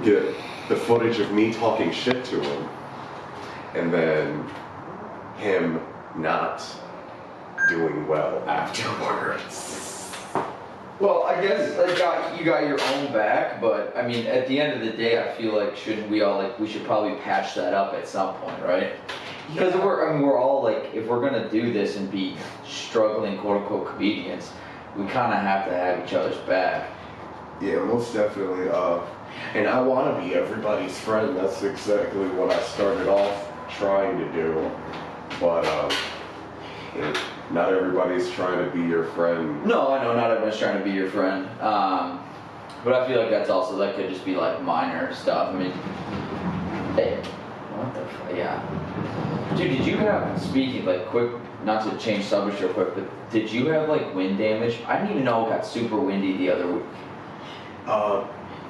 get the footage of me talking shit to him, and then him not doing well afterwards. Well, I guess you got your own back, but I mean, at the end of the day, I feel like we should probably patch that up at some point, right? Because we're all like, if we're gonna do this and be struggling quote unquote comedians, we kind of have to have each other's back. Yeah, most definitely. And I want to be everybody's friend. That's exactly what I started off trying to do. But not everybody's trying to be your friend. No, I know not everyone's trying to be your friend. But I feel like that could just be like minor stuff. I mean, hey, what the fuck? Yeah. Dude, did you have, speaking like quick, not to change subject real quick, but did you have like wind damage? I didn't even know it got super windy the other week.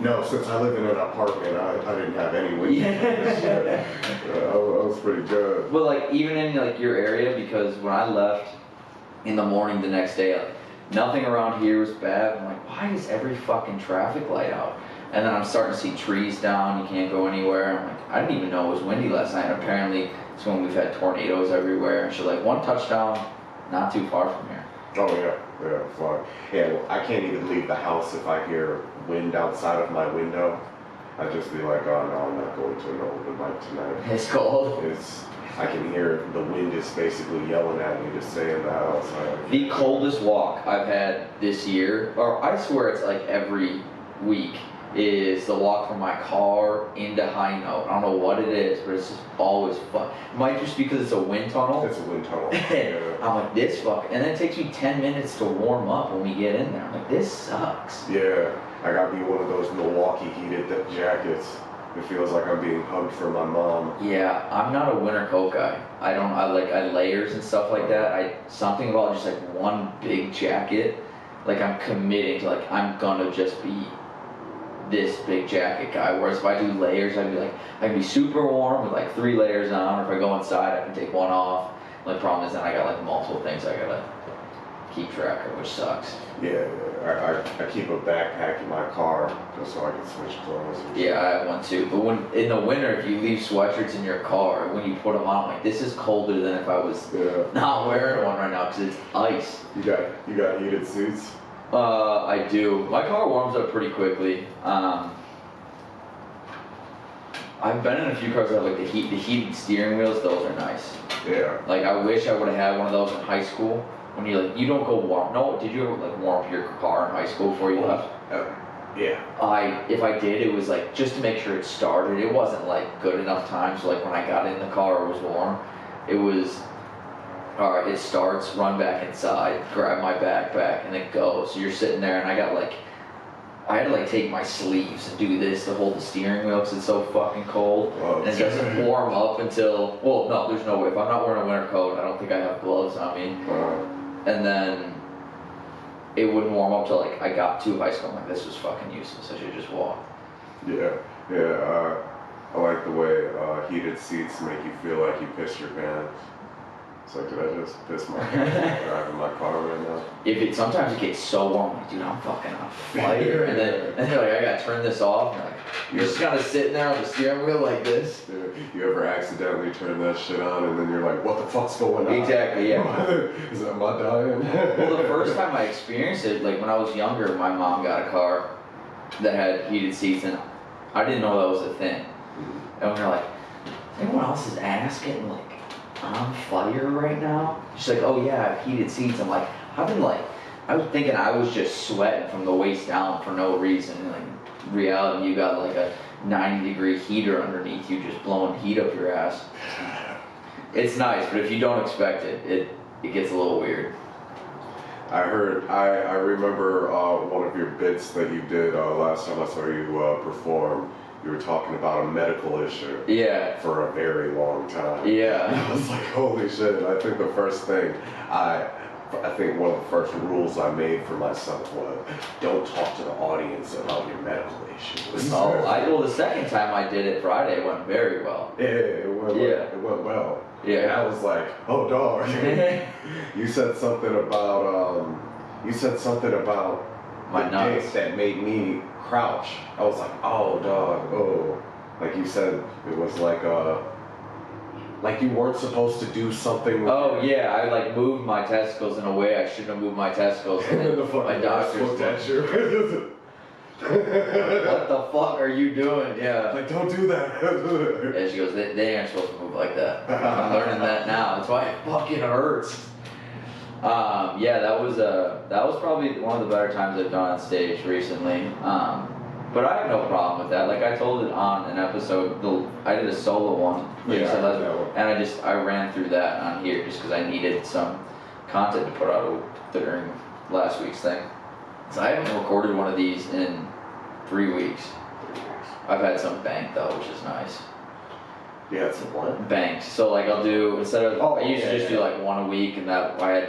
No, since I live in an apartment, I didn't have any wind damage. I was pretty good. But like even in like your area, because when I left in the morning the next day, like, nothing around here was bad. I'm like, why is every fucking traffic light out? And then I'm starting to see trees down, you can't go anywhere. I'm like, I didn't even know it was windy last night. Apparently it's when we've had tornadoes everywhere. And she's like, one touchdown, not too far from here. Oh yeah, fine. Yeah, well, I can't even leave the house if I hear wind outside of my window. I'd just be like, oh no, I'm not going to an open mic tonight. It's cold. I can hear the wind is basically yelling at me to stay in the house. The coldest walk I've had this year, or I swear it's like every week, is the walk from my car into High Note. I don't know what it is, but it's just always fun. It might just because it's a wind tunnel. It's a wind tunnel. Yeah. I'm like, this fuck, and then it takes me 10 minutes to warm up when we get in there. I'm like, this sucks. Yeah, I got me one of those Milwaukee heated jackets. It feels like I'm being hugged from my mom. Yeah, I'm not a winter coat guy. I layers and stuff like that. Something about just like one big jacket, like I'm committing to like, I'm gonna just be this big jacket guy. Whereas if I do layers, I can be super warm with like 3 layers on, or if I go inside I can take one off. The problem is then I got like multiple things I gotta keep track of, which sucks. Yeah, I keep a backpack in my car just so I can switch clothes. Yeah, I have one too. But when in the winter, if you leave sweatshirts in your car, when you put them on, I'm like, this is colder than if I was not wearing one right now because it's ice. You got heated seats? I do. My car warms up pretty quickly. I've been in a few cars that have like the heated steering wheels. Those are nice. Yeah. Like I wish I would have had one of those in high school. When you don't go warm. No, did you ever like warm up your car in high school before you left? Yeah. If I did, it was like just to make sure it started. It wasn't like good enough time. So like when I got in the car, it was warm. It was, all right, it starts, run back inside, grab my backpack, and then go. So you're sitting there, and I had to like take my sleeves and do this to hold the steering wheel because it's so fucking cold. Oh, and it doesn't warm up until, well, no, there's no way. If I'm not wearing a winter coat, I don't think I have gloves on me. And then it wouldn't warm up till like I got to high school. I'm like, this was fucking useless. I should just walk. Yeah. I like the way heated seats make you feel like you pissed your pants. It's like, did I just piss my pants driving my car right now? Sometimes it gets so warm, like, dude, I'm fucking on fire. And then you're like, I gotta turn this off. And you're just kind of sitting there on the steering wheel like this. Dude, you ever accidentally turn that shit on and then you're like, what the fuck's going on? Exactly, yeah. Am I dying? Well, the first time I experienced it, like when I was younger, my mom got a car that had heated seats, and I didn't know that was a thing. And we were like, is anyone else's ass getting like on fire right now? She's like, oh yeah, I have heated seats. I'm like, I was thinking I was just sweating from the waist down for no reason. And like, in reality, you got like a 90-degree heater underneath you just blowing heat up your ass. It's nice, but if you don't expect it, it gets a little weird. I remember one of your bits that you did last time I saw you perform. You were talking about a medical issue. Yeah. For a very long time. Yeah. I was like, holy shit. I think the first thing I think one of the first rules I made for myself was don't talk to the audience about your medical issues. Well, the second time I did it Friday, it went very well. Yeah, it went well. Yeah. And I was like, oh dog. You said something about My nuts. dick that made me crouch. I was like, oh dog, oh. Like you said, it was like you weren't supposed to do something with Oh yeah, I like moved my testicles in a way I shouldn't have moved my testicles. And then the my fucking nurse looked at you. What the fuck are you doing? Yeah. Like, don't do that. And she goes, they aren't supposed to move like that. I'm learning that now. That's why it fucking hurts. Yeah, that was probably one of the better times I've done on stage recently. But I have no problem with that. Like I told it on an episode, I did a solo one. Like Yeah, and I ran through that on here just because I needed some content to put out during last week's thing. So I haven't recorded one of these in 3 weeks. I've had some banked though, which is nice. Yeah, it's a what? Banked. So like I'll do, instead of, I used to just do like one a week, and that I had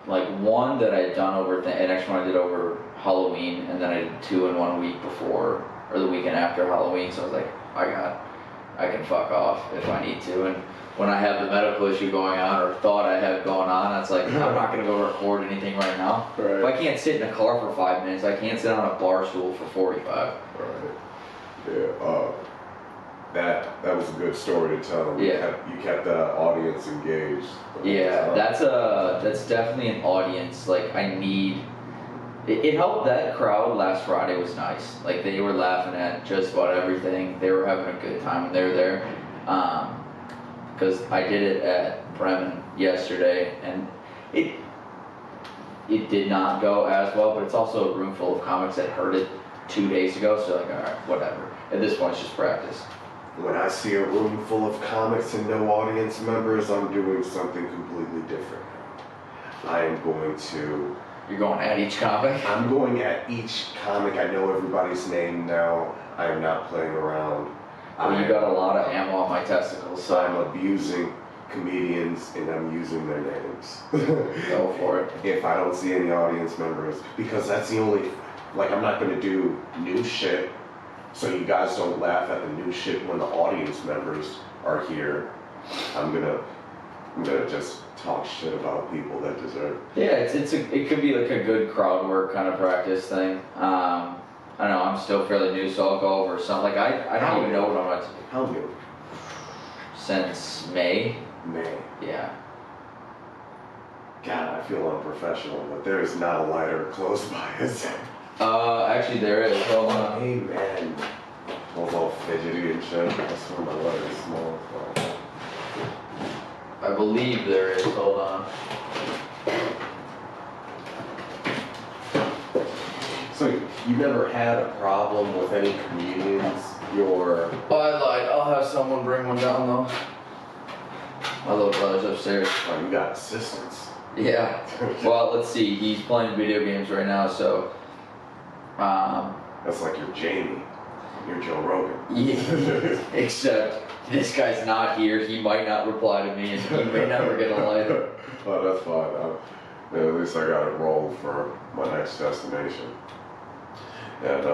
like one that I had done over, an extra one I did over Halloween, and then I did 2 in 1 week before, or the weekend after Halloween, so I was like, I can fuck off if I need to, and when I have the medical issue going on, or thought I had going on, it's like, I'm not gonna go record anything right now. Right. If I can't sit in a car for 5 minutes, I can't sit on a bar stool for 45. Right. Yeah, that was a good story to tell. Yeah. You kept the audience engaged. Yeah, that's definitely an audience. Like I need. It helped. That crowd last Friday was nice. Like they were laughing at just about everything. They were having a good time when they were there. Because I did it at Bremen yesterday, and it did not go as well. But it's also a room full of comics that heard it 2 days ago. So like, all right, whatever. At this point, it's just practice. When I see a room full of comics and no audience members, I'm doing something completely different. I am going to... You're going at each comic? I'm going at each comic. I know everybody's name now. I am not playing around. Well, you got a lot of ammo on my testicles, so I'm abusing comedians and I'm using their names. Go for it. If I don't see any audience members, because that's the only... Like, I'm not going to do new shit. So you guys don't laugh at the new shit when the audience members are here. I'm gonna just talk shit about people that deserve. Yeah, it could be like a good crowd work kind of practice thing. I don't know, I'm still fairly new, so I'll go over some. Like I don't even know what I'm about to do. How new? Since May. May. Yeah. God, I feel unprofessional, but there is not a lighter close by, is there? Actually there is. Hold on. Hey man. I was all fidgety and shit. I swear my letter is small. So. I believe there is. Hold on. So you never had a problem with any comedians? Oh, I lied. I'll have someone bring one down though. My little brother's upstairs. Oh, you got assistants. Yeah. Well, let's see. He's playing video games right now, so. That's like you're Jamie. You're Joe Rogan. Yeah. Except this guy's not here. He might not reply to me, and he may never get a lighter. Oh, that's fine. At least I got it rolled for my next destination. And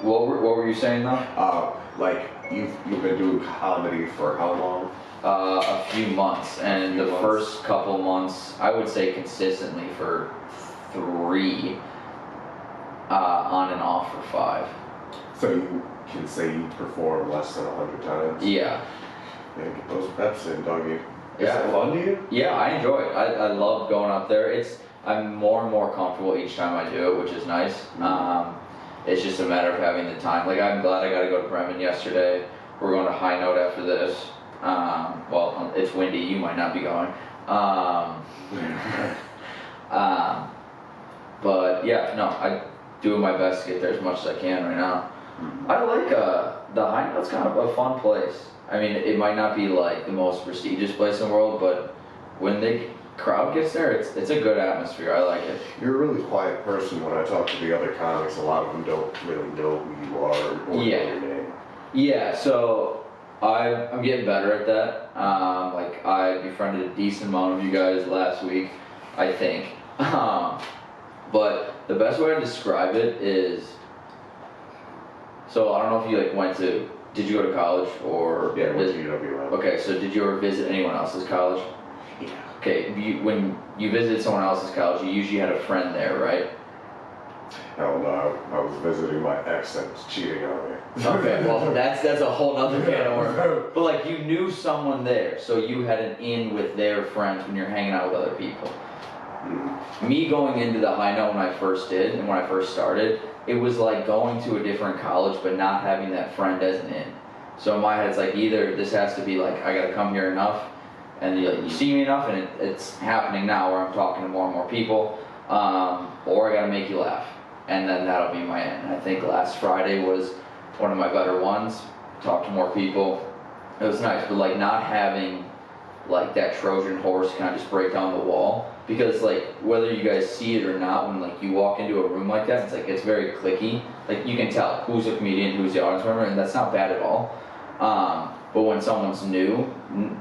What were you saying though? like you've been doing comedy for how long? A few months, and the first couple months, I would say consistently for 3. On and off for 5. So you can say you perform less than 100 times? Yeah. Yeah, get those reps in, doggy. Yeah. Is it fun to you? Yeah, I enjoy it. I love going up there. I'm more and more comfortable each time I do it, which is nice. It's just a matter of having the time. Like, I'm glad I got to go to Bremen yesterday. We're going to High Note after this. Well, it's windy. You might not be going. But yeah, no, I'm doing my best to get there as much as I can right now. I like the High Note's kind of a fun place. I mean, it might not be like the most prestigious place in the world, but when the crowd gets there, it's a good atmosphere. I like it. You're a really quiet person. When I talk to the other comics, a lot of them don't really know who you are or know your name. Yeah, so I'm getting better at that. Like I befriended a decent amount of you guys last week, I think. But the best way to describe it is, so I don't know if you like went to, did you go to college or? Yeah, I went to UW. Okay, so did you ever visit anyone else's college? Yeah. Okay, when you visited someone else's college, you usually had a friend there, right? Hell no, I was visiting my ex that was cheating on me. Okay, well that's a whole nother can of worms. But like you knew someone there, so you had an in with their friends when you're hanging out with other people. Me going into the high note when I first did and when I first started, it was like going to a different college but not having that friend as an in. So in my head it's like either this has to be like I gotta come here enough and you see me enough and it's happening now where I'm talking to more and more people, or I gotta make you laugh. And then that'll be my end. I think last Friday was one of my better ones. Talked to more people. It was nice, but like not having like that Trojan horse kind of just break down the wall. Because like whether you guys see it or not, when like you walk into a room like that, it's very cliquey. Like you can tell who's a comedian, who's the audience member, and that's not bad at all. But when someone's new,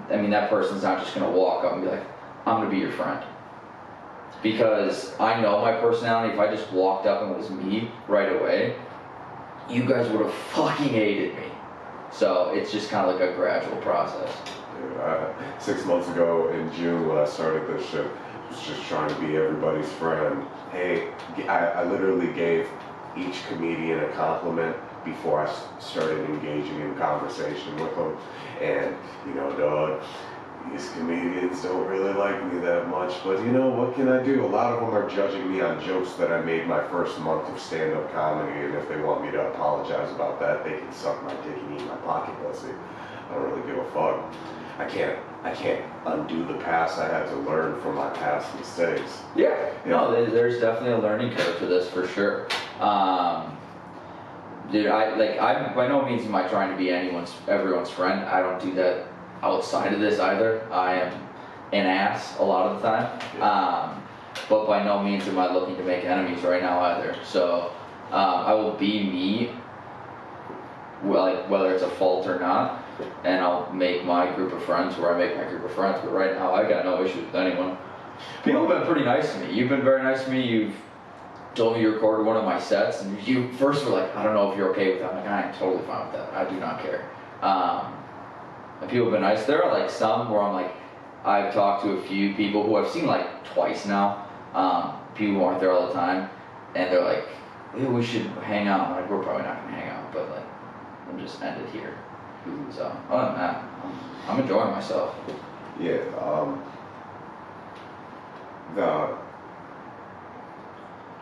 I mean that person's not just gonna walk up and be like, I'm gonna be your friend. Because I know my personality, if I just walked up and it was me right away, you guys would have fucking hated me. So it's just kind of like a gradual process. Dude, 6 months ago in June when I started this shit, I was just trying to be everybody's friend. Hey, I literally gave each comedian a compliment before I started engaging in conversation with them. And, you know, dog, these comedians don't really like me that much, but you know, what can I do? A lot of them are judging me on jokes that I made my first month of stand-up comedy, and if they want me to apologize about that, they can suck my dick and eat my pocket pussy. I don't really give a fuck. I can't undo the past. I had to learn from my past mistakes. Yeah. No, there's definitely a learning curve to this for sure. Dude, I'm by no means am I trying to be everyone's friend. I don't do that outside of this either. I am an ass a lot of the time. But by no means am I looking to make enemies right now either. So I will be me, whether it's a fault or not, and I'll make my group of friends where I make my group of friends. But right now I've got no issues with anyone. People have been pretty nice to me. You've been very nice to me. You've told me you recorded one of my sets, and you first were like, I don't know if you're okay with that. I'm like, I am totally fine with that. I do not care. And people have been nice. There are like some where I'm like, I've talked to a few people who I've seen like twice now. People who aren't there all the time, and they're like, hey, we should hang out. I'm like, we're probably not gonna hang out, but like, we'll just end it here. So other than that, I'm enjoying myself. Yeah.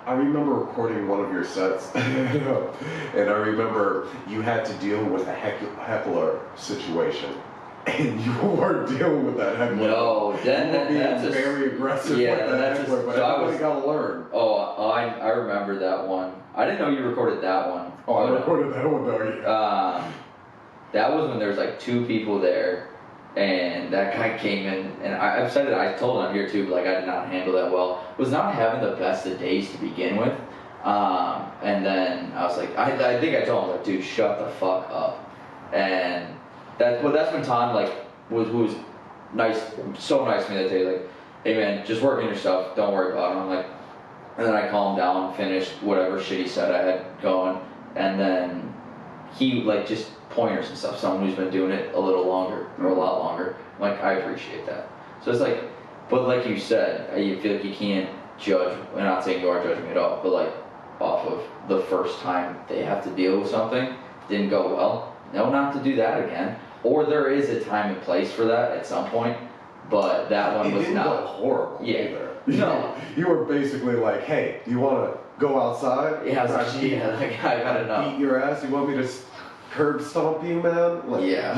I remember recording one of your sets, and I remember you had to deal with a heckler situation, and you weren't dealing with that heckler. No, that's very aggressive with that heckler, but everybody got to learn. Oh, I remember that one. I didn't know you recorded that one. Oh, I recorded that one though. Yeah. That was when there was like two people there, and that guy came in, and I've said it, I told him here too, but like I did not handle that well. Was not having the best of days to begin with, and then I was like, I think I told him like, dude, shut the fuck up, and that's when Tom like was nice, so nice to me that day, like, hey man, just work on your stuff, don't worry about it. I'm like, and then I calmed down, finished whatever shit he said I had going, and then he like just pointers and stuff, someone who's been doing it a little longer or a lot longer. Like, I appreciate that. So it's like, but like you said, you feel like you can't judge. I'm not saying you are judging at all, but like off of the first time they have to deal with something, didn't go well. No, not to do that again. Or there is a time and place for that at some point, but that one was not go horrible. Yeah. Either. No. You were basically like, hey, do you want to go outside? Yeah, like, I gotta know. Beat your ass? You want me to curb stomp you, man? Like, Yeah.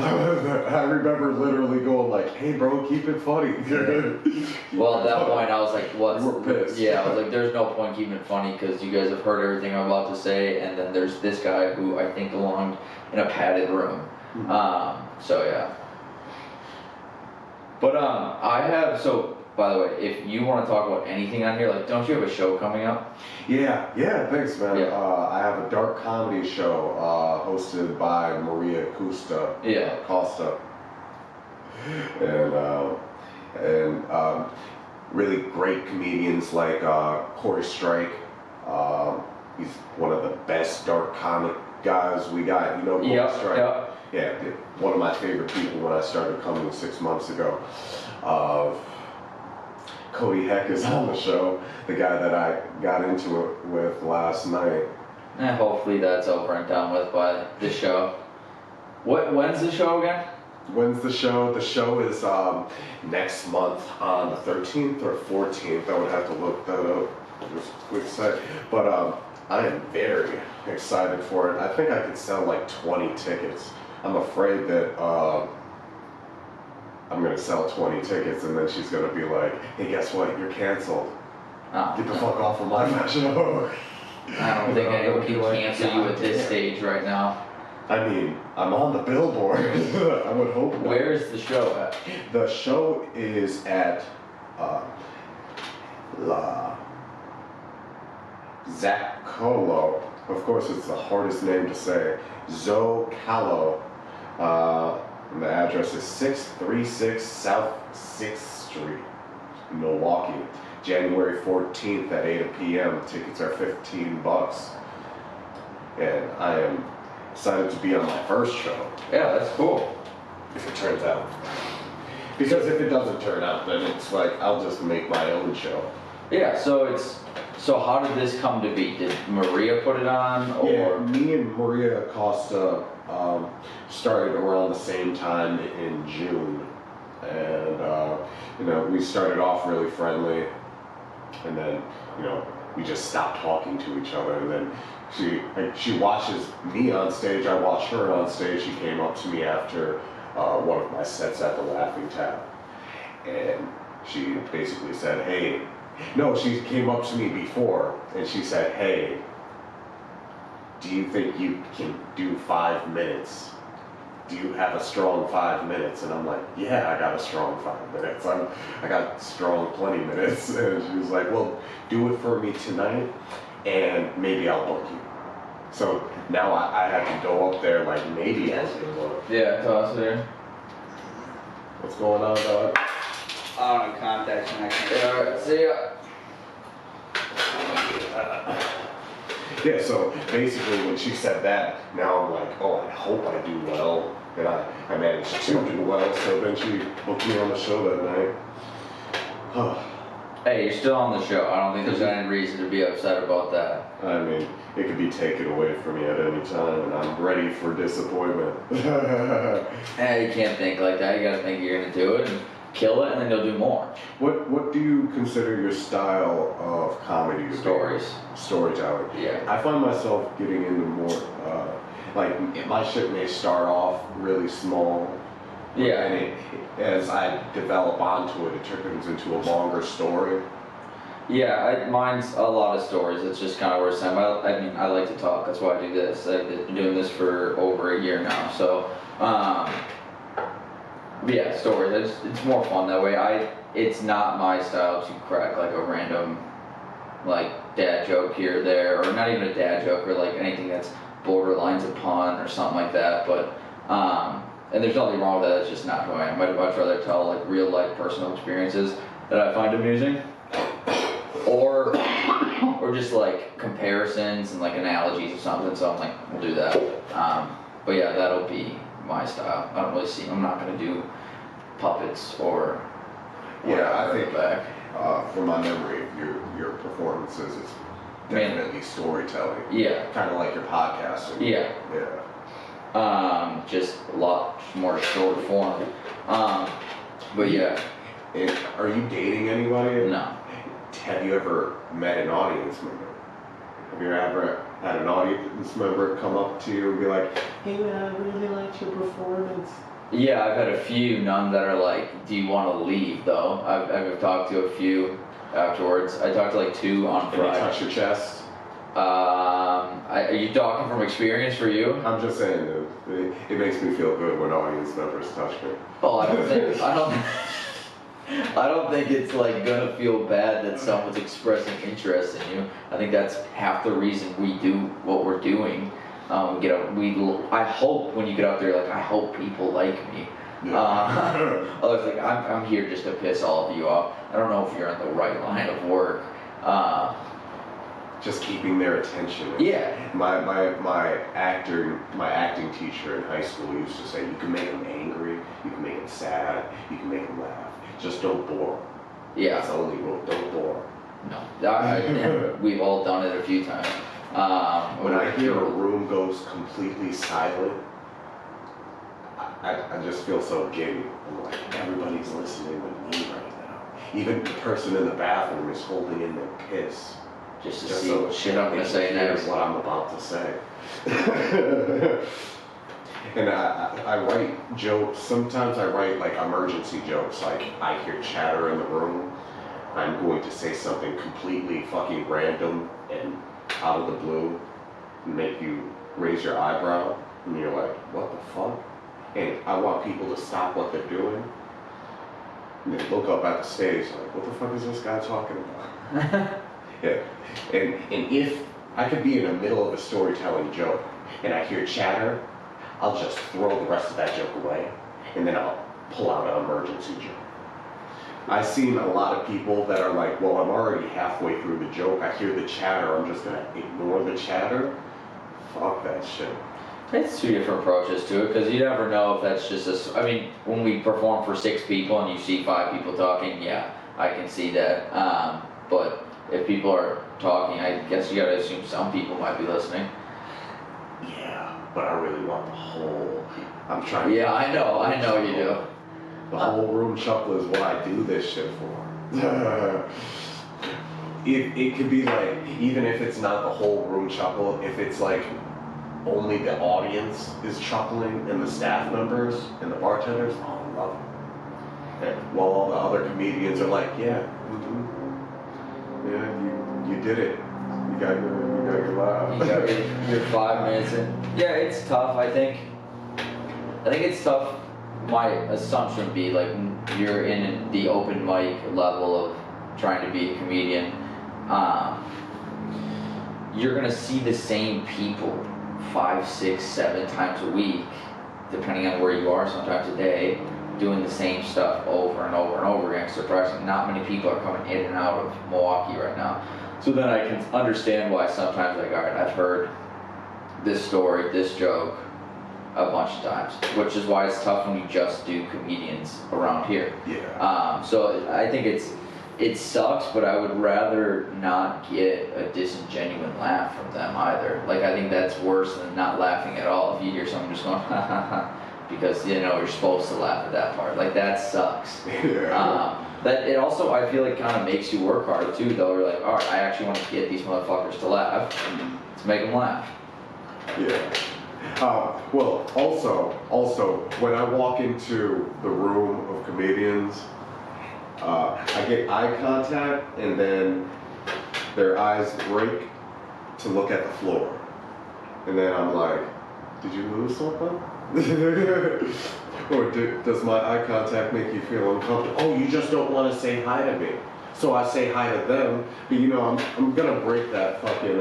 I remember literally going like, hey bro, keep it funny. Well, at that point I was like, what? You were pissed. Yeah, I was like, there's no point keeping it funny because you guys have heard everything I'm about to say, and then there's this guy who I think belonged in a padded room. So yeah. But by the way, if you want to talk about anything on here, like, don't you have a show coming up? Yeah, thanks, man. Yeah. I have a dark comedy show hosted by Maria Costa. Yeah. Costa. And really great comedians like Corey Strike. He's one of the best dark comic guys we got. You know Corey Strike? Yeah. Yeah, one of my favorite people when I started coming 6 months ago. Cody Heck is on the show, the guy that I got into it with last night. And hopefully that's over and done with by the show. When's the show again? When's the show? The show is next month on the 13th or 14th. I would have to look that up. Just a quick sec. But I am very excited for it. I think I could sell like 20 tickets. I'm afraid that I'm going to sell 20 tickets and then she's going to be like, hey, guess what? You're canceled. Oh, Get the fuck off of my show. I don't think anyone can cancel you at this stage right now. I mean, I'm on the billboard. I would hope not. Where is the show at? The show is at La Zacolo. Of course, it's the hardest name to say. Zocalo. And the address is 636 South 6th Street, Milwaukee. January 14th at 8 p.m. Tickets are $15. And I am excited to be on my first show. Yeah, that's cool. If it turns out. Because if it doesn't turn out, then it's like, I'll just make my own show. Yeah, so how did this come to be? Did Maria put it on, or? Yeah, me and Maria Acosta started around the same time in June. And, we started off really friendly. And then, we just stopped talking to each other. And then she watches me on stage, I watch her on stage. She came up to me after one of my sets at the Laughing Tap. And she basically said, hey, no, she came up to me before and she said, hey, do you think you can do 5 minutes? Do you have a strong 5 minutes? And I'm like, yeah, I got a strong 5 minutes. I got strong 20 minutes. And she was like, well, do it for me tonight and maybe I'll book you. So now I have to go up there like maybe as a book. Yeah, toss it in. What's going on, dog? Contacts and I can't. Yeah, alright, see ya. Yeah, so basically when she said that, now I'm like, oh, I hope I do well. And I managed to do well, so then she booked me on the show that night. Hey, you're still on the show. I don't think there's any reason to be upset about that. I mean, it could be taken away from me at any time, and I'm ready for disappointment. Hey, you can't think like that. You gotta think you're gonna do it and kill it, and then you'll do more. What do you consider your style of comedy? Stories. Storytelling. Yeah. I find myself getting into more, like, my shit may start off really small. Yeah. And as I develop onto it, it turns into a longer story. Yeah, mine's a lot of stories. It's just kind of where it's at. I mean, I like to talk. That's why I do this. I've been doing this for over a year now. So, yeah, stories. It's more fun that way. It's not my style to crack like a random, like, dad joke here or there, or not even a dad joke, or like anything that's borderlines a pun or something like that. But, and there's nothing wrong with that. It's just not who I am. I'd much rather tell like real life personal experiences that I find amusing, or just like comparisons and like analogies or something. So I'm like, we'll do that. But yeah, that'll be my style. I don't really see. I'm not gonna do puppets or. Yeah, I think back. from my memory, your performances is definitely storytelling. Yeah. Kind of like your podcasting. Yeah. Yeah. Just a lot more short form. But yeah. And are you dating anybody? No. Have you ever met an audience member? Have you ever had an audience member come up to you and be like, hey man, I really liked your performance? Yeah, I've had a few, none that are like, do you want to leave though? I've talked to a few afterwards. I talked to like 2 on Can you Friday. touch your chest? Are you talking from experience for you? I'm just saying, it makes me feel good when audience members touch me. Oh, I don't think it's like gonna feel bad that someone's expressing interest in you. I think that's half the reason we do what we're doing. I hope when you get out there, like, I hope people like me. Yeah. I was like, I'm here just to piss all of you off. I don't know if you're in the right line of work. Just keeping their attention. Yeah. My acting teacher in high school used to say, you can make them angry, you can make them sad, you can make them laugh. Just don't bore them. Yeah. That's the only rule, don't bore. No, we've all done it a few times. When I hear a room goes completely silent, I just feel so giddy. I'm like, everybody's listening to me right now. Even the person in the bathroom is holding in their piss. Just to see what shit I'm gonna say next. What I'm about to say. And I write jokes. Sometimes I write like emergency jokes. Like I hear chatter in the room. I'm going to say something completely fucking random and out of the blue and make you raise your eyebrow. And you're like, what the fuck? And I want people to stop what they're doing. And they look up at the stage like, what the fuck is this guy talking about? Yeah. And if I could be in the middle of a storytelling joke and I hear chatter, I'll just throw the rest of that joke away and then I'll pull out an emergency joke. I've seen a lot of people that are like, well, I'm already halfway through the joke. I hear the chatter. I'm just going to ignore the chatter. Fuck that shit. It's two different approaches to it, because you never know if that's just I mean, when we perform for 6 people and you see 5 people talking, yeah, I can see that. But if people are talking, I guess you gotta assume some people might be listening. Yeah, but I really want the whole, I'm trying to. Yeah, I know you do. The whole room chuckle is what I do this shit for. It could be like, even if it's not the whole room chuckle, if it's like only the audience is chuckling and the staff members and the bartenders, oh, I love it. And while all the other comedians are like, yeah, yeah, you did it. You got your laugh. You got your 5 minutes in. Yeah, it's tough. I think it's tough. My assumption would be like you're in the open mic level of trying to be a comedian. You're gonna see the same people 5, 6, 7 times a week, depending on where you are, sometimes a day, doing the same stuff over and over and over again. Surprisingly, not many people are coming in and out of Milwaukee right now. So then I can understand why sometimes, like, all right, I've heard this story, this joke a bunch of times, which is why it's tough when you just do comedians around here. Yeah. So I think it sucks, but I would rather not get a disingenuous laugh from them either. Like, I think that's worse than not laughing at all. If you hear someone just going, ha ha ha, because, you know, you're supposed to laugh at that part. Like, that sucks. Yeah. That it also, I feel like, kind of makes you work harder too, though. You're like, all right, I actually want to get these motherfuckers to laugh. Let's make them laugh. Yeah. Well, also, when I walk into the room of comedians, I get eye contact, and then their eyes break to look at the floor. And then I'm like, did you lose something? Or does my eye contact make you feel uncomfortable? Oh, you just don't want to say hi to me. So I say hi to them, but you know, I'm gonna break that fucking,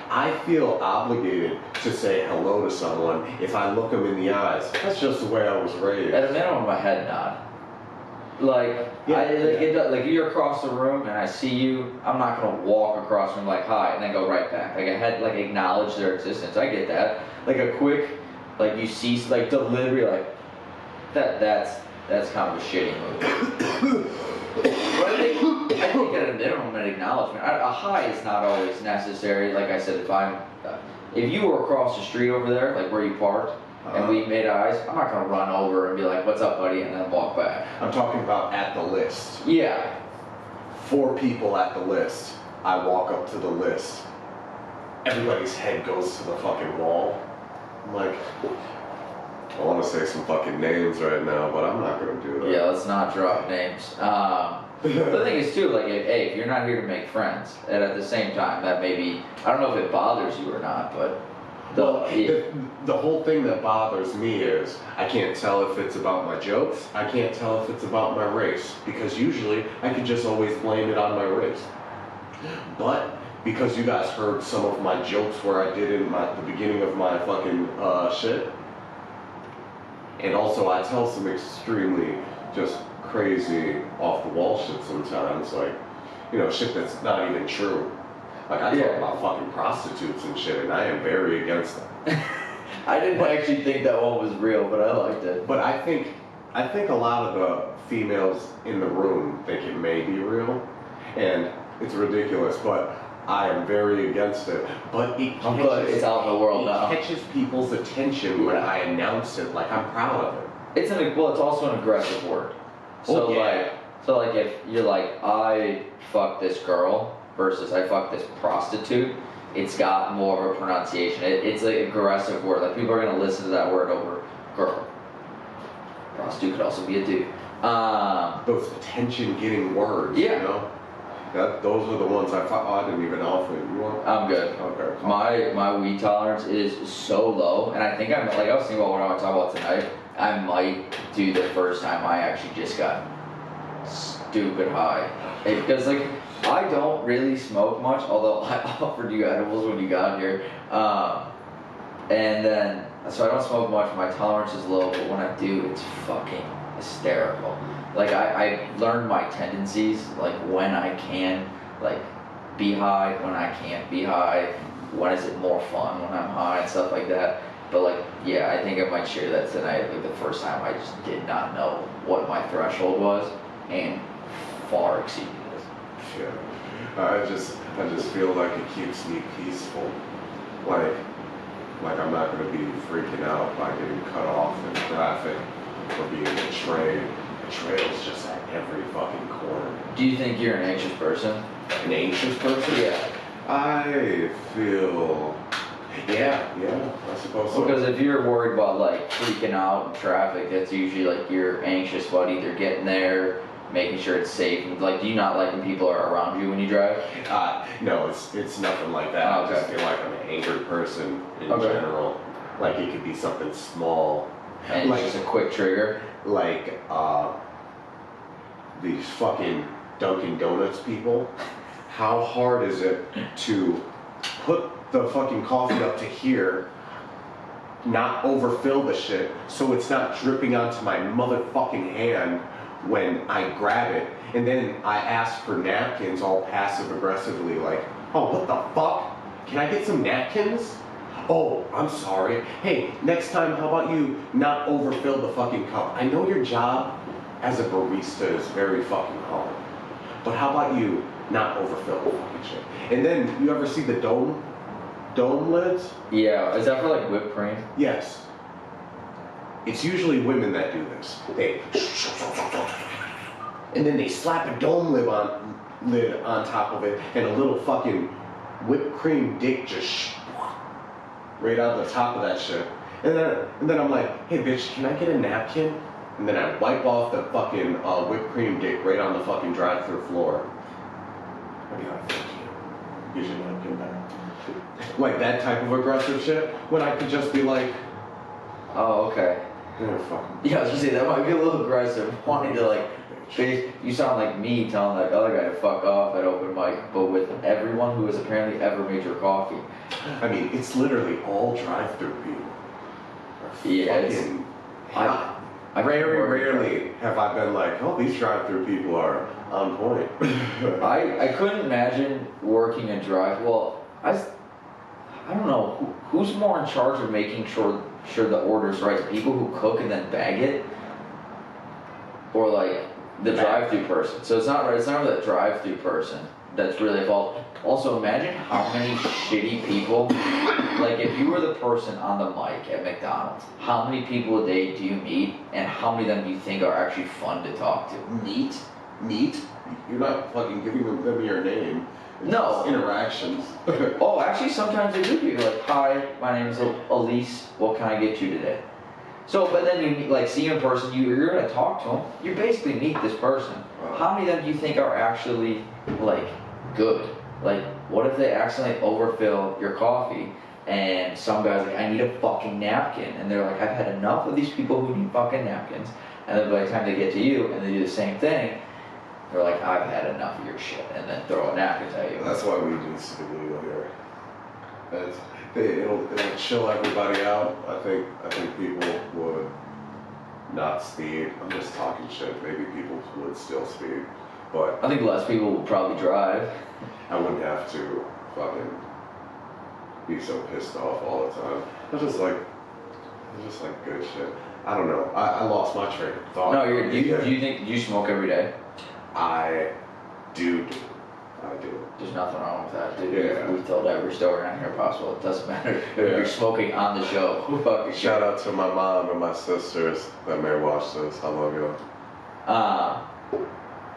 I feel obligated to say hello to someone if I look them in the eyes. That's just the way I was raised. At a minimum, a head nod. Like, like you're across the room and I see you, I'm not gonna walk across the room like hi and then go right back. Like, I had like acknowledge their existence. I get that. Like a quick, like you see like delivery, like that's kind of a shitty move. But I think at a minimum an acknowledgement. A hi is not always necessary. Like I said, if you were across the street over there, like where you parked, and we made eyes, I'm not gonna run over and be like, what's up, buddy, and then walk back. I'm talking about at the list. Yeah. 4 people at the list. I walk up to the list. Everybody's head goes to the fucking wall. I'm like, I want to say some fucking names right now, but I'm not gonna do that. Yeah, let's not drop names. The thing is too, like, if you're not here to make friends, and at the same time, that maybe, I don't know if it bothers you or not, but the whole thing that bothers me is I can't tell if it's about my jokes. I can't tell if it's about my race, because usually I could just always blame it on my race. But because you guys heard some of my jokes where I did in the beginning of my fucking shit, and also I tell some extremely just crazy off the wall shit sometimes, like, you know, shit that's not even true. Like, I talk about fucking prostitutes and shit, and I am very against them. I didn't actually think that one was real, but I liked it. But I think I think a lot of the females in the room think it may be real, and it's ridiculous, but I am very against it. But I'm glad it's out in the world now. It catches people's attention when I announce it, like I'm proud of it. It's also an aggressive word. So like if you're like, I fuck this girl versus I fuck this prostitute, it's got more of a pronunciation. It's like an aggressive word. Like people are gonna listen to that word over girl. Prostitute could also be a dude. Those attention-getting words, you know? Those are the ones I thought, oh, I didn't even offer. You want? I'm good. Okay. My weed tolerance is so low, and I think I was thinking about what I want to talk about tonight. I might do the first time I actually just got stupid high, because like I don't really smoke much. Although I offered you edibles when you got here, and then so I don't smoke much. My tolerance is low, but when I do, it's fucking hysterical. Like I learned my tendencies, like when I can like be high, when I can't be high, when is it more fun when I'm high and stuff like that. But like, yeah, I think I might share that tonight. Like the first time I just did not know what my threshold was and far exceeded it. Yeah. I just feel like it keeps me peaceful. Like I'm not gonna be freaking out by getting cut off in traffic or being betrayed. Betrayal's just at every fucking corner. Do you think you're an anxious person? An anxious person? Yeah. I feel, yeah, I suppose so. Because if you're worried about like freaking out in traffic, that's usually like you're anxious about either getting there, making sure it's safe. Like, do you not like when people are around you when you drive? No, it's nothing like that. Oh, okay. I just feel like I'm an angry person in general. Like it could be something small. And like, it's just a quick trigger. Like these fucking Dunkin' Donuts people. How hard is it to put the fucking coffee up to here, not overfill the shit, so it's not dripping onto my motherfucking hand when I grab it, and then I ask for napkins all passive aggressively, like, oh, what the fuck? Can I get some napkins? Oh, I'm sorry. Hey, next time, how about you not overfill the fucking cup? I know your job as a barista is very fucking hard, but how about you not overfill the fucking shit? And then, you ever see the dome lids? Yeah, is that for like whipped cream? Yes. It's usually women that do this. And then they slap a dome lid on top of it, and a little fucking whipped cream dick just right out the top of that shit. And then I'm like, hey bitch, can I get a napkin? And then I wipe off the fucking whipped cream dick right on the fucking drive-thru floor. I'd be like, thank you. Here's your napkin back. Like that type of aggressive shit, when I could just be like, oh, okay. yeah, fuck. Yeah, I was gonna say, that might be a little aggressive, wanting to like, you sound like me telling that other guy to fuck off at open mic, but with everyone who has apparently ever made your coffee. I mean, it's literally all drive-thru people. Yeah, Fucking I very rarely have I been like, oh, these drive-thru people are on point. I couldn't imagine working a drive. Well, I don't know who's more in charge of making sure the order's right. The people who cook and then bag it, or like the drive-thru person. So it's not the drive-thru person that's really involved. Also, imagine how many shitty people, like if you were the person on the mic at McDonald's, how many people a day do you meet, and how many of them do you think are actually fun to talk to? Meet? You're not fucking giving them your name. It's No. just interactions. Oh, actually, sometimes they do. You're like, hi, my name is Elise. What can I get you today? So, but then you like see him in person. You're gonna talk to him. You basically meet this person. How many of them do you think are actually like good? Like, what if they accidentally overfill your coffee and some guy's like, I need a fucking napkin, and they're like, I've had enough of these people who need fucking napkins, and then by the time they get to you and they do the same thing, they're like, I've had enough of your shit, and then throw napkins at you. That's why we do civic legal here. It'll chill everybody out. I think people would not speed. I'm just talking shit. Maybe people would still speed, but I think less people will probably drive. I wouldn't have to fucking be so pissed off all the time. I just like It's just like good shit. I don't know. I lost my train of thought. No, do you think you smoke every day? I do. There's nothing wrong with that, dude. Yeah. We've told every story on here possible. It doesn't matter if Yeah. you're smoking on the show. Who fucking Shout out to my mom and my sisters that may watch this. I love you.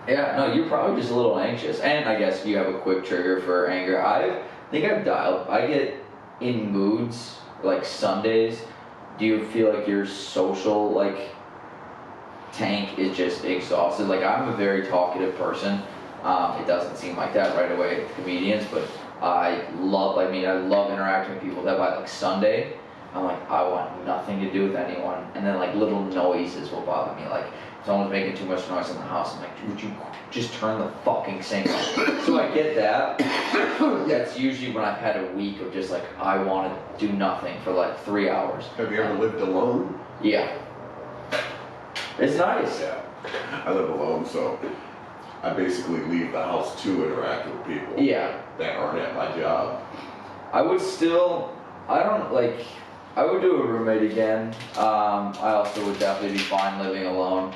Yeah, no, you're probably just a little anxious. And I guess you have a quick trigger for anger. I think I've dialed. I get in moods, like Sundays. Do you feel like your social, like, tank is just exhausted? Like, I'm a very talkative person. It doesn't seem like that right away with comedians, but I love interacting with people. That by like Sunday, I'm like, I want nothing to do with anyone. And then like little noises will bother me. Like if someone's making too much noise in the house, I'm like, would you just turn the fucking sink on? So I get that. That's usually when I've had a week of just like, I want to do nothing for like 3 hours. Have you ever lived alone? Yeah. It's nice. Yeah. I live alone, so I basically leave the house to interact with people Yeah. that aren't at my job. I would do a roommate again. I also would definitely be fine living alone.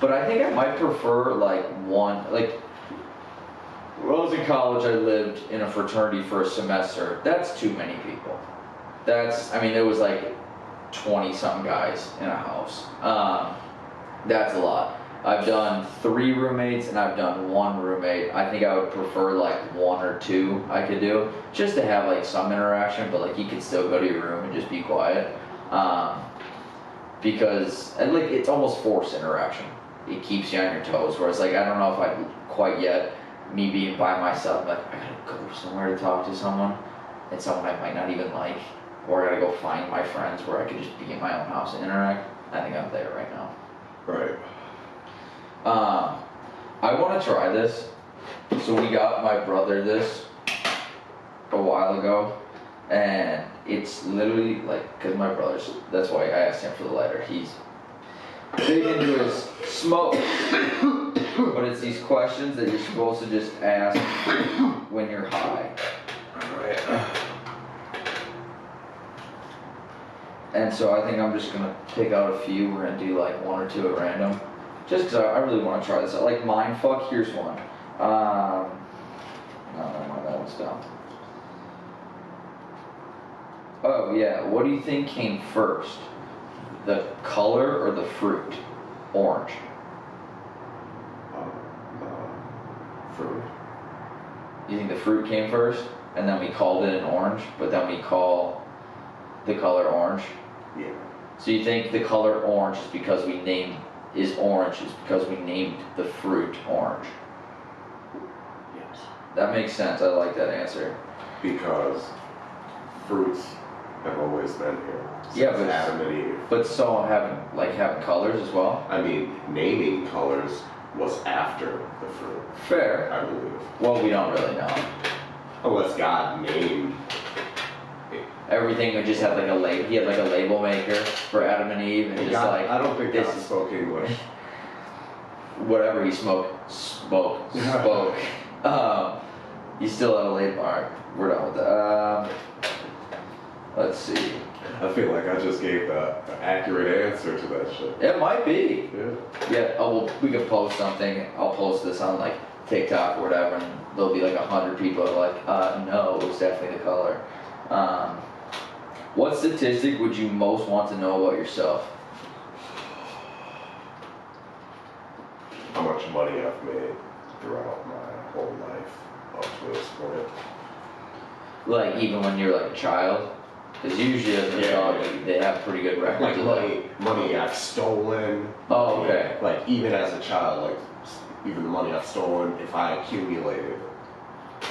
But I think I might prefer when I was in college, I lived in a fraternity for a semester. That's too many people. There was like 20 something guys in a house. That's a lot. I've done 3 roommates and I've done 1 roommate. I think I would prefer like 1 or 2 I could do, just to have like some interaction, but like you could still go to your room and just be quiet. Because it's almost forced interaction. It keeps you on your toes, whereas like I don't know if I quite yet, me being by myself, like I gotta go somewhere to talk to someone, and someone I might not even like, or I gotta go find my friends where I could just be in my own house and interact. I think I'm there right now. Right. I want to try this. So we got my brother this a while ago, and it's literally like, cause my brother's, that's why I asked him for the lighter. He's big into his smoke, but it's these questions that you're supposed to just ask when you're high. Right. And so I think I'm just gonna pick out a few. We're gonna do like 1 or 2 at random. Just because I really want to try this out. Like mindfuck, here's one. No, never mind, that one's dumb. Oh yeah, what do you think came first? The color or the fruit? Orange. Fruit. You think the fruit came first, and then we called it an orange, but then we call the color orange? Yeah. So you think the color orange is because we named the fruit orange? Yes. That makes sense. I like that answer. Because fruits have always been here. Yeah, Since but Adam and Eve. But so having colors as well. I mean, naming colors was after the fruit, Fair. I believe. Well, we don't really know. Unless God named Everything would just have like a label. He had like a label maker for Adam and Eve, and just God, like I don't think this God is spoke English. whatever he spoke. He still had a label. All right, we're done with that. Let's see. I feel like I just gave the accurate answer to that shit. It might be. Yeah. Yeah. Oh, well, we could post something. I'll post this on like TikTok or whatever, and there'll be like 100 people that are like, no, it was definitely the color. What statistic would you most want to know about yourself? How much money I've made throughout my whole life up to this point. Like even when you're like a child? Because usually as an adult, they have pretty good records. Like money I've stolen. Oh, okay. Like even as a child, like even the money I've stolen, if I accumulated.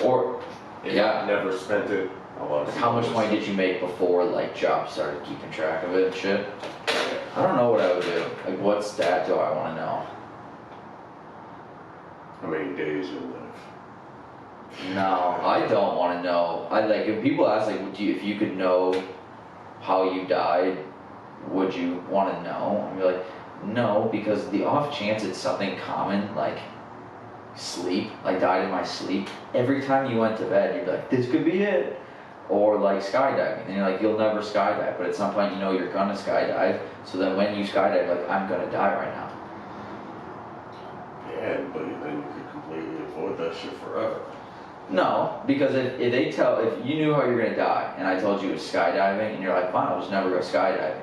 Or, If yeah. I never spent it, I want to see How much this. money did you make before like jobs started keeping track of it and shit? I don't know what I would do. Like what stat do I want to know? How many days you live? No, I don't want to know. I like if people ask like, if you could know how you died, would you want to know? I'm like, no, because the off chance it's something common like sleep, like died in my sleep. Every time you went to bed, you'd be like, this could be it. or like skydiving, and you're like, you'll never skydive, but at some point you know you're gonna skydive, so then when you skydive, like, I'm gonna die right now. Yeah, but then you could completely avoid that shit forever. No, because if you knew how you're gonna die, and I told you it was skydiving, and you're like, fine, I'll just never go skydiving.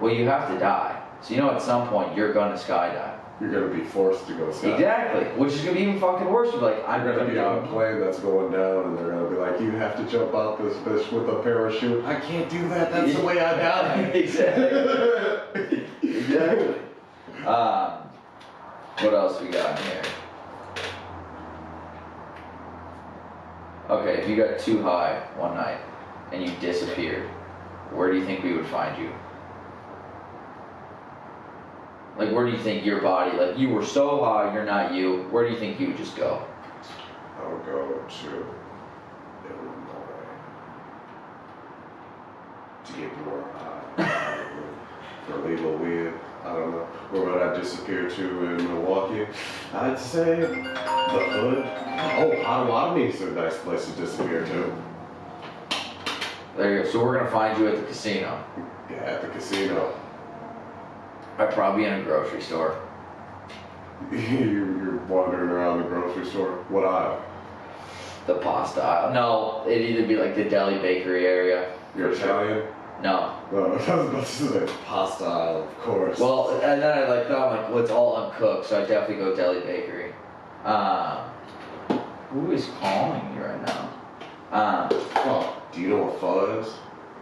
Well, you have to die, so you know at some point you're gonna skydive. You're gonna be forced to go skydiving. Exactly, which is gonna be even fucking worse. You're like, I'm gonna be on a plane that's going down, and they're gonna be like, you have to jump out this bitch with a parachute. I can't do that. That's the way I die. Exactly. Exactly. What else we got here? Okay, if you got too high one night and you disappeared, where do you think we would find you? Like, where do you think your body, like, you were so high, you're not you, where do you think you would just go? I would go to Illinois to get more high. For legal weed, I don't know. Where would I disappear to in Milwaukee? I'd say the hood. Oh, Potawatomi's a nice place to disappear to. There you go. So we're gonna find you at the casino. Yeah, at the casino. I'd probably be in a grocery store. You're wandering around the grocery store. What aisle? The pasta aisle. No, it'd either be like the deli bakery area. You're Italian? No. No, I was about to say pasta aisle, of course. Well, and then I thought, I'm like, well, it's all uncooked, so I'd definitely go deli bakery. Who is calling me right now? Pho. Do you know what pho is?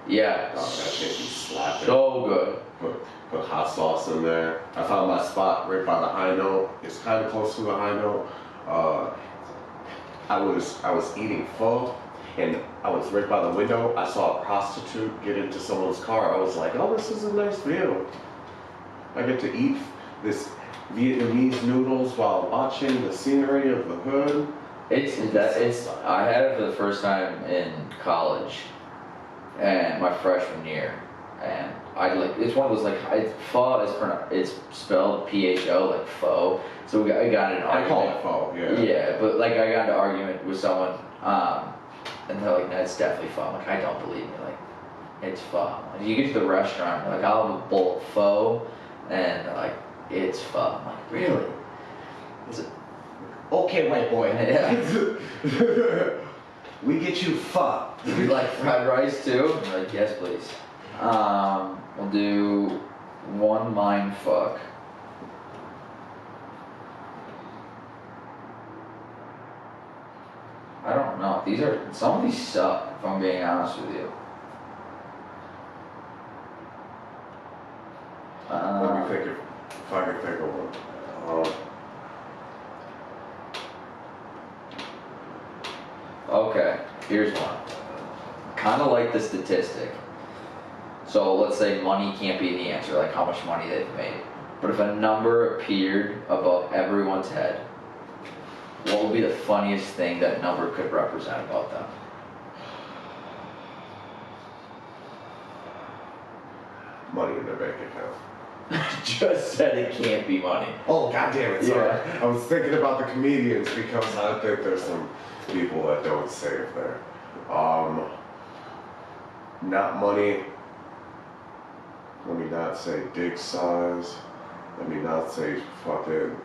Yeah. Oh, that shit be slapping. So good. Put hot sauce in there. I found my spot right by the high note. It's kind of close to the high note. I was eating pho, and I was right by the window. I saw a prostitute get into someone's car. I was like, oh, this is a nice view. I get to eat this Vietnamese noodles while watching the scenery of the hood. I had it for the first time in college, and my freshman year, and it's one of those pho it's spelled PHO, like pho. So I got in an argument. I call it pho, yeah. Yeah, but I got into an argument with someone, and they're like, no, it's definitely pho. I'm like, I don't believe me. Like, it's pho. Like, you get to the restaurant, they're like, I'll have a bowl of pho, and they're like, it's pho. I'm like, really? Is it? Okay, white boy. Yeah. We get you pho. Would you like fried rice too? I'm like, yes, please. We'll do one mind fuck. I don't know. Some of these suck, if I'm being honest with you. Let me think if I can think of one. Okay, here's one. Kind of like the statistic. So let's say money can't be the answer, like how much money they've made. But if a number appeared above everyone's head, what would be the funniest thing that number could represent about them? Money in their bank account. Just said it can't be money. Oh, goddamn it, sorry. Yeah. I was thinking about the comedians because I think there's some people that don't save there. Not money. Let me not say dick size. Let me not say fucking,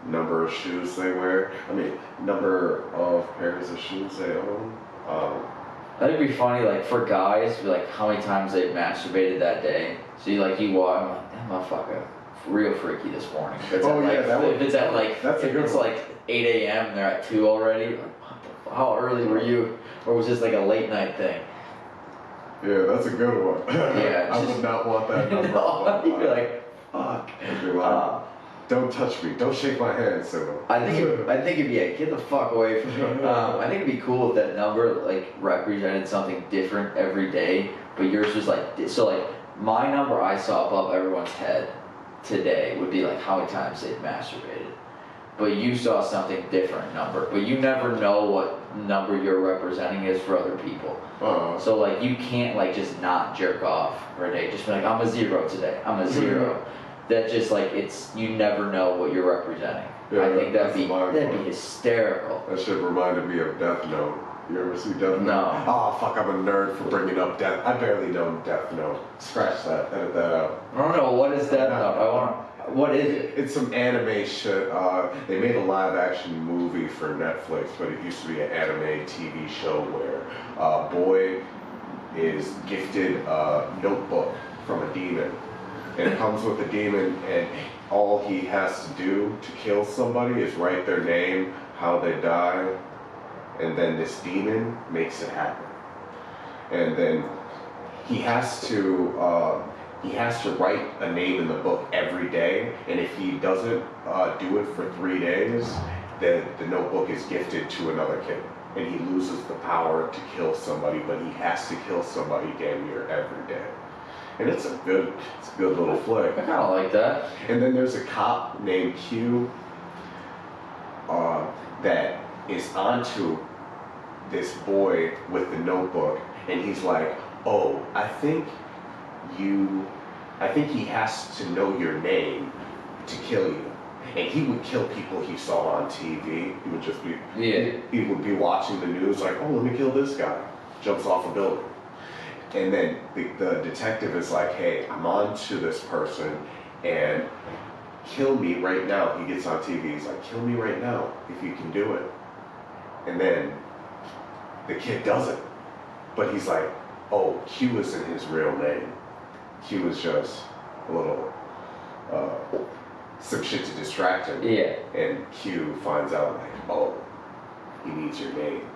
number of shoes they wear. Number of pairs of shoes they own. I think it'd be funny, like for guys, be like how many times they've masturbated that day. So you walk, I'm like, that motherfucker, real freaky this morning. If it's if it's like 8 a.m. and they're at 2 already, like, how early were you? Or was this like a late night thing? Yeah, that's a good one. Yeah, I would not want that number. No, you'd be like, fuck. I'd be like, don't touch me. Don't shake my hand, Simba. I think it'd be get the fuck away from me. I think it'd be cool if that number represented something different every day, but yours was my number I saw above everyone's head today would be like how many times they've masturbated. But you saw something different number, but you never know what number you're representing is for other people. So you can't just not jerk off for a day. Just be like, I'm a 0 today. I'm a 0. That just you never know what you're representing. Yeah, I think that'd that's be a lot of fun. hysterical. That shit reminded me of Death Note. You ever see Death Note? No. Oh, fuck, I'm a nerd for bringing up Death. I barely know Death Note. Scratch that, edit that out. I don't know, what is that though? What is it? It's some anime shit. They made a live action movie for Netflix, but it used to be an anime TV show where a boy is gifted a notebook from a demon. And it comes with the demon, and all he has to do to kill somebody is write their name, how they die, and then this demon makes it happen. And then he has to write a name in the book every day, and if he doesn't do it for 3 days, the notebook is gifted to another kid, and he loses the power to kill somebody, but he has to kill somebody damn near every day. And it's a good little flick. I kind of like that. And then there's a cop named Q that is onto this boy with the notebook, and he's like, oh, I think he has to know your name to kill you. And he would kill people he saw on TV. He would just be, he would be watching the news like, oh, let me kill this guy. Jumps off a building. And then the detective is like, hey, I'm on to this person, and kill me right now. He gets on TV, he's like, kill me right now if you can do it. And then the kid does it. But he's like, oh, Q isn't his real name. Q is just a little, some shit to distract him. Yeah. And Q finds out like, oh, he needs your name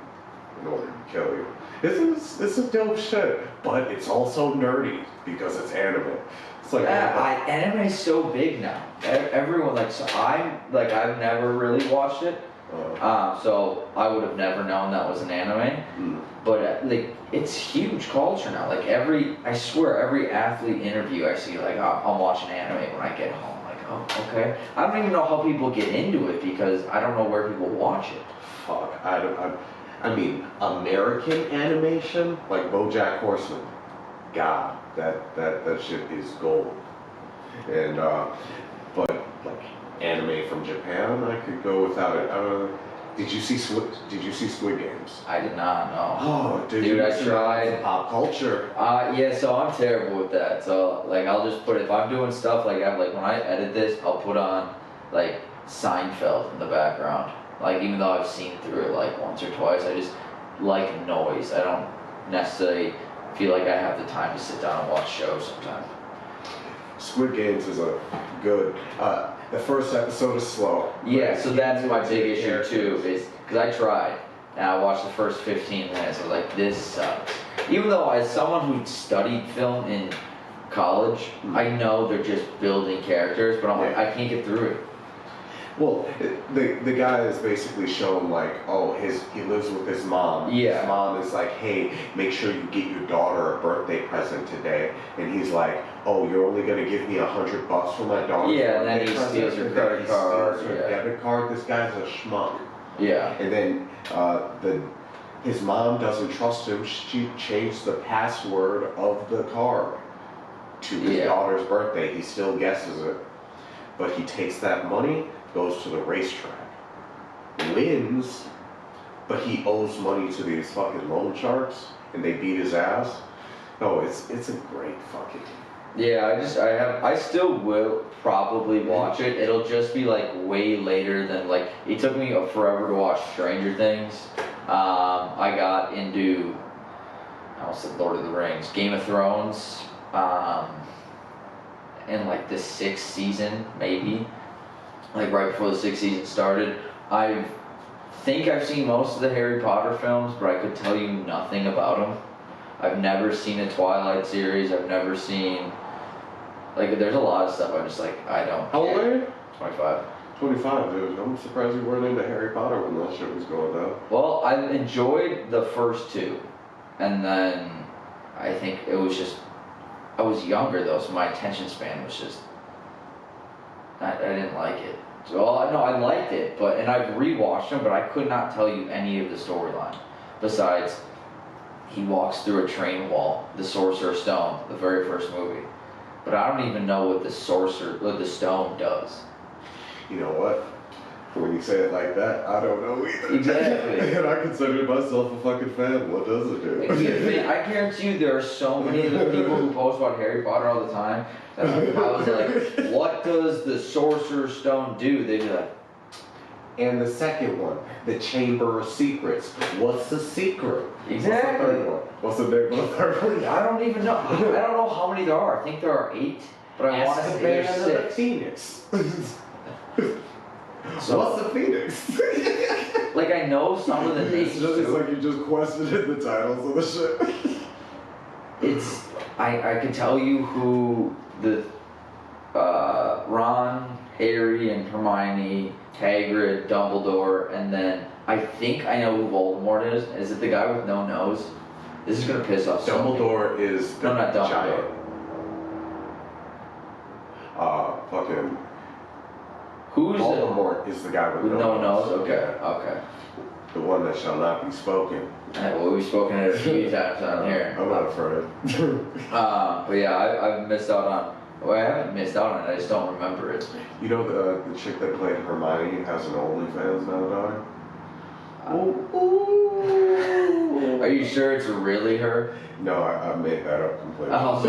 in order to kill you. This is dope shit, but it's also nerdy because it's anime. It's like anime is so big now. Everyone I've never really watched it, so I would have never known that was an anime. But it's huge culture now. I swear every athlete interview I see, I'm watching anime when I get home. Oh, okay. I don't even know how people get into it because I don't know where people watch it. Fuck, I mean, American animation, like BoJack Horseman, God, that shit is gold. And but like anime from Japan, I could go without it. Did you see Squid Games? I did not know. Oh, dude, I tried. Pop culture. Yeah, so I'm terrible with that. So I'll just put, if I'm doing stuff when I edit this, I'll put on Seinfeld in the background. Even though I've seen through it once or twice, I just like noise. I don't necessarily feel like I have the time to sit down and watch shows sometimes. Squid Games is a good. The first episode is slow. Yeah, so that's my big issue too, is because I tried and I watched the first 15 minutes. I was like, this sucks. Even though as someone who studied film in college, I know they're just building characters, but I'm like, I can't get through it. Well, the guy is basically shown he lives with his mom. Yeah. His mom is like, hey, make sure you get your daughter a birthday present today. And he's like, oh, you're only gonna give me $100 for my daughter's and birthday then he present? steals her And then credit he card. steals her debit card. This guy's a schmuck. Yeah. And then his mom doesn't trust him. She changed the password of the card to his daughter's birthday. He still guesses it, but he takes that money, goes to the racetrack, wins, but he owes money to these fucking loan sharks, and they beat his ass. No, it's a great fucking. Yeah, I still will probably watch it. It'll just be way later than it took me forever to watch Stranger Things. I got into, I almost said Lord of the Rings, Game of Thrones, in the 6th season maybe. Right before the 6th season started. I think I've seen most of the Harry Potter films, but I could tell you nothing about them. I've never seen a Twilight series. I've never seen, there's a lot of stuff I'm just I don't. How old are you? 25. 25, dude. I'm surprised you weren't into Harry Potter when that shit was going down. Well, I enjoyed the first 2, and then I think it was just, I was younger though, so my attention span was just, I didn't like it. So, no, I liked it, and I've rewatched them, but I could not tell you any of the storyline. Besides, he walks through a train wall, the Sorcerer's Stone, the very first movie. But I don't even know what the stone does. You know what? When you say it like that, I don't know either. Exactly. And I consider myself a fucking fan. What does it do? I guarantee you there are so many of the people who post about Harry Potter all the time. That I was like, what does the Sorcerer's Stone do? They'd be like, And the second one, the Chamber of Secrets. What's the secret? exactly. What's the name of the third one? I don't even know. I don't know how many there are. I think there are 8, but I want to say there's Azkaban and the 6. Phoenix. So, What's the Phoenix? like, I know some of the names It's just too. like you just questioned the titles of the shit. It's I can tell you who the Ron, Harry, and Hermione, Hagrid, Dumbledore, and then I think I know who Voldemort is. Is it the guy with no nose? This is gonna piss off so many. Dumbledore is the No, not Dumbledore. giant. Fucking Who's Voldemort is the guy with no nose? Okay, Yeah. okay. The one that shall not be spoken. Alright, well, we've spoken it a few times on here. I'm not afraid. But yeah, I've missed out on. Well, I haven't missed out on it. I just don't remember it. You know the chick that played Hermione has an OnlyFans now, dog? Are you sure it's really her? No, I made that up completely. I was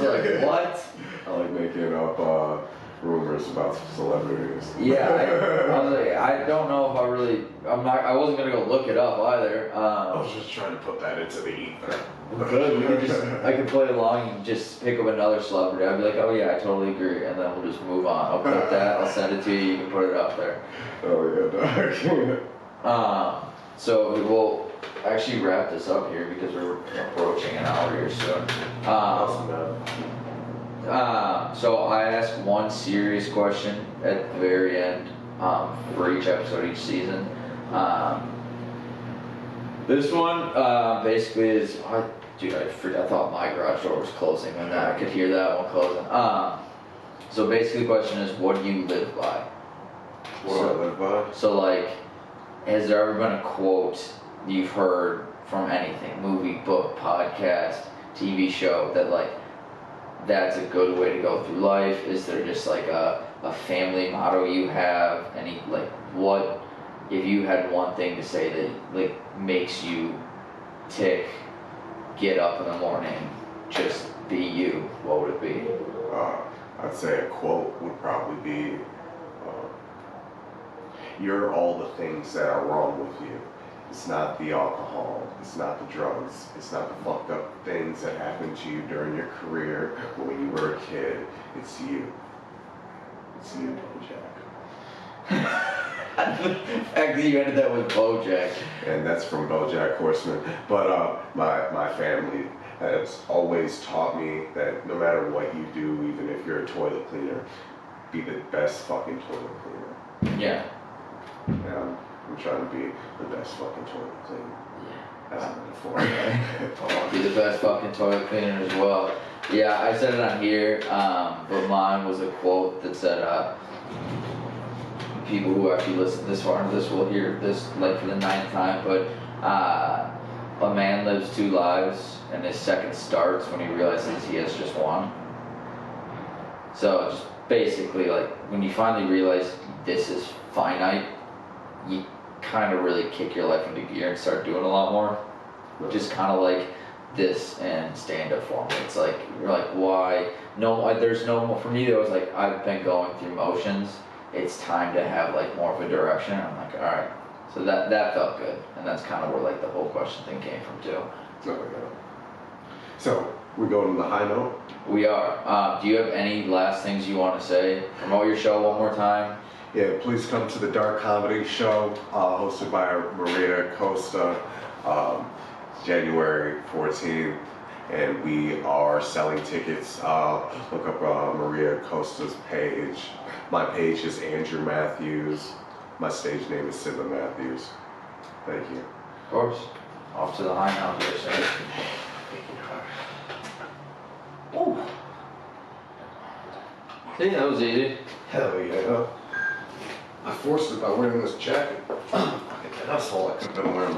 like, what? I like making up rumors about celebrities. Yeah, I was like, I don't know if I wasn't gonna go look it up either. I was just trying to put that into the ether. I could play along and just pick up another celebrity. I'd be like, oh yeah, I totally agree, and then we'll just move on. I'll put that, I'll send it to you, you can put it up there. Oh yeah, dog. So we'll actually wrap this up here because we're approaching an hour here soon. So I ask one serious question at the very end for each episode, each season. This one basically is, I thought my garage door was closing and I could hear that one closing. So basically the question is, what do you live by? What do I live by? So like, has there ever been a quote you've heard from anything, movie, book, podcast, TV show, that like, that's a good way to go through life? Is there just like a family motto you have? Any, like, what, if you had one thing to say that like makes you tick, get up in the morning, just be you, what would it be? I'd say a quote would probably be, you're all the things that are wrong with you. It's not the alcohol, it's not the drugs, it's not the fucked up things that happened to you during your career or when you were a kid. It's you. It's you, BoJack. The fact that you ended that with BoJack. And that's from BoJack Horseman. But my family has always taught me that no matter what you do, even if you're a toilet cleaner, be the best fucking toilet cleaner. Yeah. And I'm trying to be the best fucking toilet cleaner. Yeah. As a metaphor. I want to be the best fucking toilet cleaner as well. Yeah, I said it on here, but mine was a quote that said, people who actually listen this far into this will hear this like for the 9th time, but a man lives 2 lives and his second starts when he realizes he has just one. So just basically, like, when you finally realize this is finite, you kind of really kick your life into gear and start doing a lot more. Just kind of like this and stand-up for me. It's like, you're like, why? No, there's no more. For me, there was like, I've been going through motions. It's time to have like more of a direction. I'm like, all right. So that felt good. And that's kind of where like the whole question thing came from too. So, we're going to the high note? We are. Do you have any last things you want to say? Promote your show one more time. Yeah, please come to the Dark Comedy Show, hosted by Maria Costa, January 14th, and we are selling tickets. Look up Maria Costa's page. My page is Andrew Matthews. My stage name is Simba Matthews. Thank you. Of course. Off to the high note here, sir. Ooh. See, that was easy. Hell yeah. I forced it by wearing this jacket. Fucking asshole. I could have been wearing my